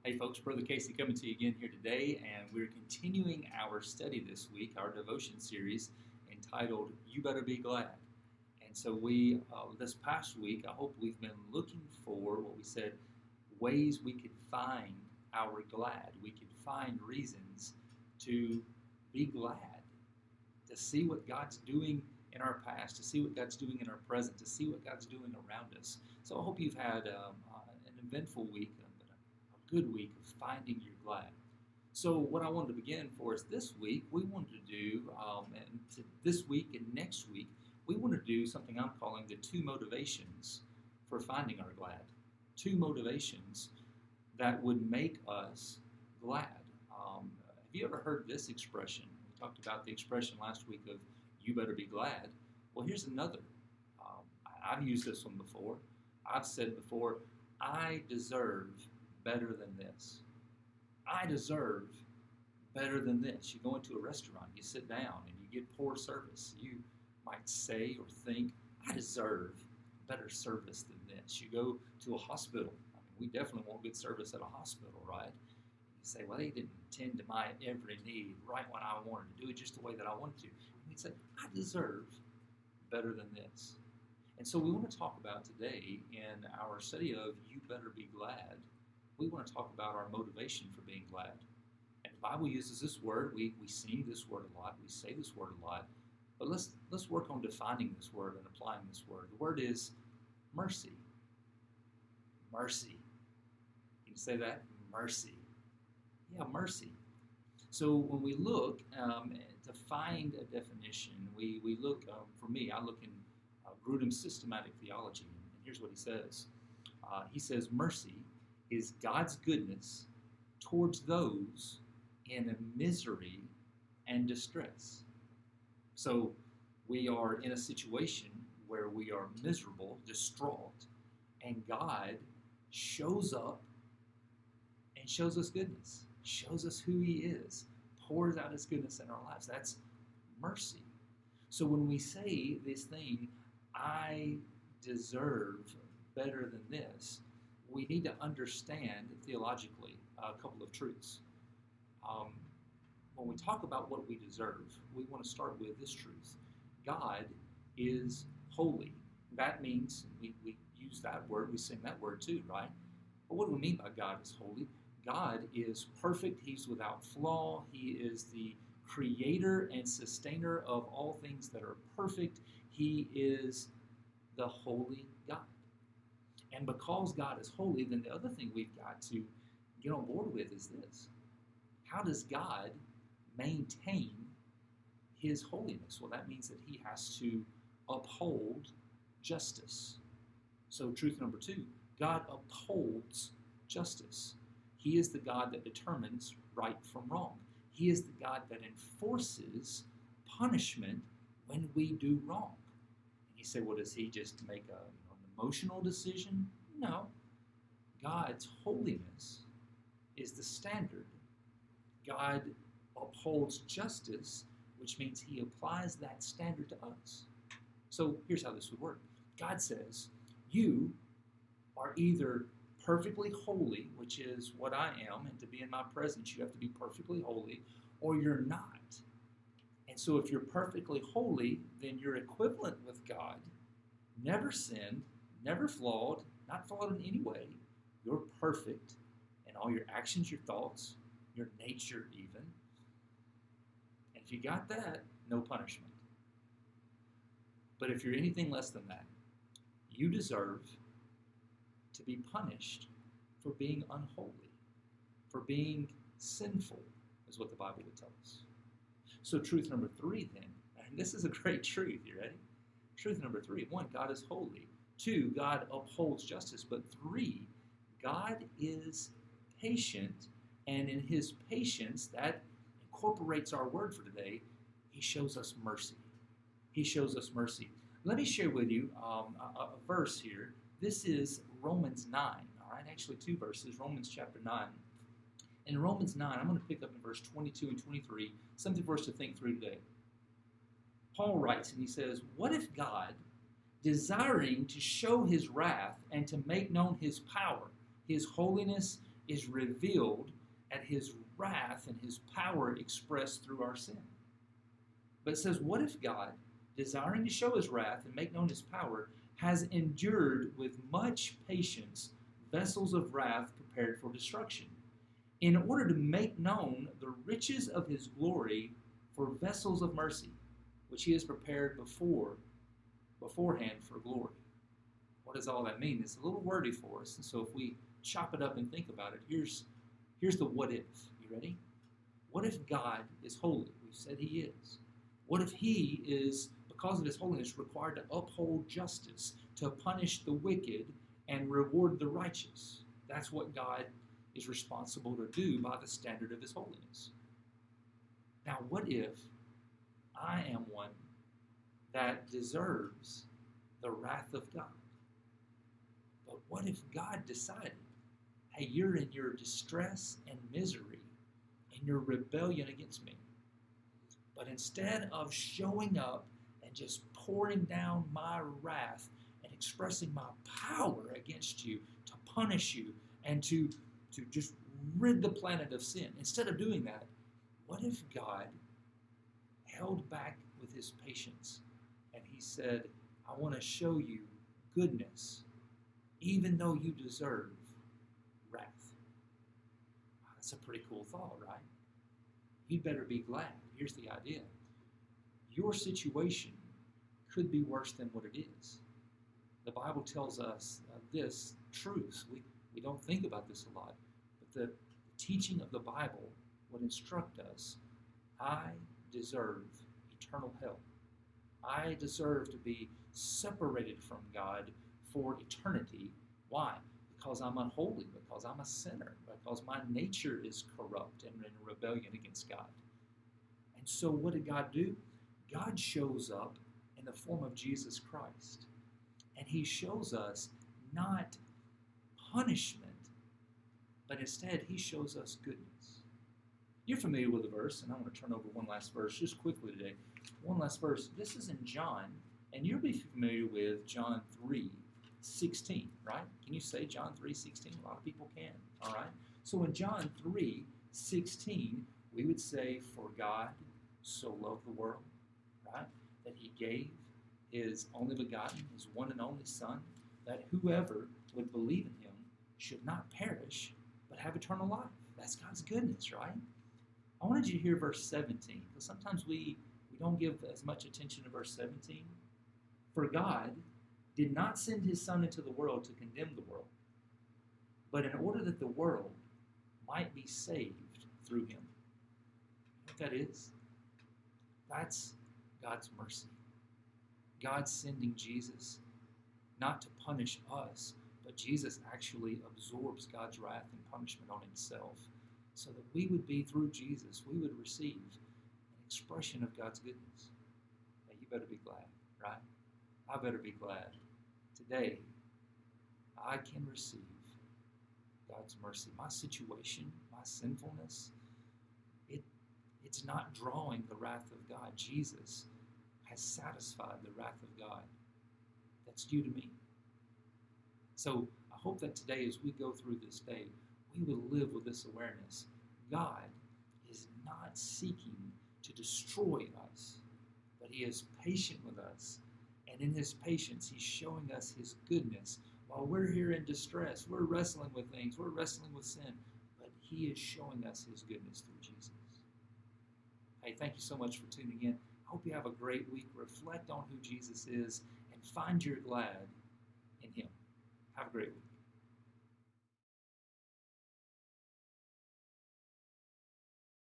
Hey folks, Brother Casey coming to you again here today, and we're continuing our study this week, our devotion series entitled You Better Be Glad. And so this past week, I hope we've been looking for what we said, ways we could find our glad. We could find reasons to be glad, to see what God's doing in our past, to see what God's doing in our present, to see what God's doing around us. So I hope you've had an eventful week, a good week of finding your glad. So what I wanted to begin for us this week, we wanted to do, this week and next week, we want to do something I'm calling the 2 motivations for finding our glad. 2 motivations that would make us glad. Have you ever heard this expression? We talked about the expression last week of you better be glad. Well, here's another. I've used this one before. I've said before, I deserve better than this. I deserve better than this. You go into a restaurant, you sit down, and you get poor service. You might say or think, I deserve better service than this. You go to a hospital. I mean, we definitely want good service at a hospital, right? You say, well, they didn't tend to my every need right when I wanted to do it just the way that I wanted to. And you'd say, I deserve better than this. And so we want to talk about today in our study of You Better Be Glad, we want to talk about our motivation for being glad. And the Bible uses this word. We sing this word a lot. We say this word a lot. But let's work on defining this word and applying this word. The word is mercy. Mercy. Can you say that? Mercy. Yeah, mercy. So when we look to find a definition, we look, for me, I look in Grudem's systematic theology. And here's what he says. He says, mercy is God's goodness towards those in misery and distress. So we are in a situation where we are miserable, distraught, and God shows up and shows us goodness, shows us who He is, pours out His goodness in our lives. That's mercy. So when we say this thing, I deserve better than this, we need to understand theologically a couple of truths. When we talk about what we deserve, we want to start with this truth. God is holy. That means, we use that word, we sing that word too, right? But what do we mean by God is holy? God is perfect. He's without flaw. He is the creator and sustainer of all things that are perfect. He is the holy God. And because God is holy, then the other thing we've got to get on board with is this. How does God maintain His holiness? Well, that means that He has to uphold justice. So truth number 2, God upholds justice. He is the God that determines right from wrong. He is the God that enforces punishment when we do wrong. And you say, well, does He just make an emotional decision? No. God's holiness is the standard. God upholds justice, which means He applies that standard to us. So here's how this would work. God says, you are either perfectly holy, which is what I am, and to be in my presence you have to be perfectly holy, or you're not. And so if you're perfectly holy, then you're equivalent with God, never sinned, never flawed, not flawed in any way. You're perfect in all your actions, your thoughts, your nature even. And if you got that, no punishment. But if you're anything less than that, you deserve to be punished for being unholy, for being sinful, is what the Bible would tell us. So truth number 3 then, and this is a great truth, you ready? Truth number 3, 1, God is holy. 2, God upholds justice. But 3, God is patient, and in His patience, that incorporates our word for today, He shows us mercy. He shows us mercy. Let me share with you a verse here. This is Romans 9, all right? Actually 2 verses, Romans chapter 9. In Romans 9, I'm going to pick up in verse 22 and 23, something for us to think through today. Paul writes, and he says, what if God, desiring to show His wrath and to make known His power, His holiness, is revealed at his wrath and his power expressed through our sin. But it says, what if God, desiring to show his wrath and make known his power, has endured with much patience vessels of wrath prepared for destruction, in order to make known the riches of his glory for vessels of mercy, which he has prepared beforehand for glory. What does all that mean? It's a little wordy for us, and so if we chop it up and think about it, here's the what if. You ready? What if God is holy? We've said he is. What if he is, because of his holiness, required to uphold justice, to punish the wicked and reward the righteous? That's what God is responsible to do by the standard of his holiness. Now, what if I am one that deserves the wrath of God? But what if God decided, hey, you're in your distress and misery and your rebellion against me, but instead of showing up and just pouring down my wrath and expressing my power against you to punish you and to just rid the planet of sin, instead of doing that, what if God held back with his patience and he said, I want to show you goodness even though you deserve wrath? That's a pretty cool thought, right? You'd better be glad. Here's the idea. Your situation could be worse than what it is. The Bible tells us this truth. We don't think about this a lot, but the teaching of the Bible would instruct us. I deserve eternal hell. I deserve to be separated from God for eternity. Why? Because I'm unholy, because I'm a sinner, because my nature is corrupt and in rebellion against God. And so what did God do? God shows up in the form of Jesus Christ. And he shows us not punishment, but instead he shows us goodness. You're familiar with the verse, and I want to turn over one last verse just quickly today. One last verse. This is in John, and you'll be familiar with John 3:16, right? Can you say John 3:16? A lot of people can, all right? So in John 3:16, we would say, for God so loved the world, right, that he gave his only begotten, his one and only Son, that whoever would believe in him should not perish, but have eternal life. That's God's goodness, right? I wanted you to hear verse 17, because sometimes we don't give as much attention to verse 17. For God did not send his Son into the world to condemn the world, but in order that the world might be saved through him. You know what that is? That's God's mercy. God sending Jesus not to punish us, but Jesus actually absorbs God's wrath and punishment on himself so that we would be, through Jesus, we would receive an expression of God's goodness. Now, you better be glad, right? I better be glad. Today, I can receive God's mercy. My situation, my sinfulness, it's not drawing the wrath of God. Jesus has satisfied the wrath of God that's due to me. So I hope that today, as we go through this day, we would live with this awareness. God is not seeking to destroy us, but he is patient with us. And in his patience, he's showing us his goodness. While we're here in distress, we're wrestling with things, we're wrestling with sin, but he is showing us his goodness through Jesus. Hey, thank you so much for tuning in. I hope you have a great week. Reflect on who Jesus is and find your glad in him. Have a great week.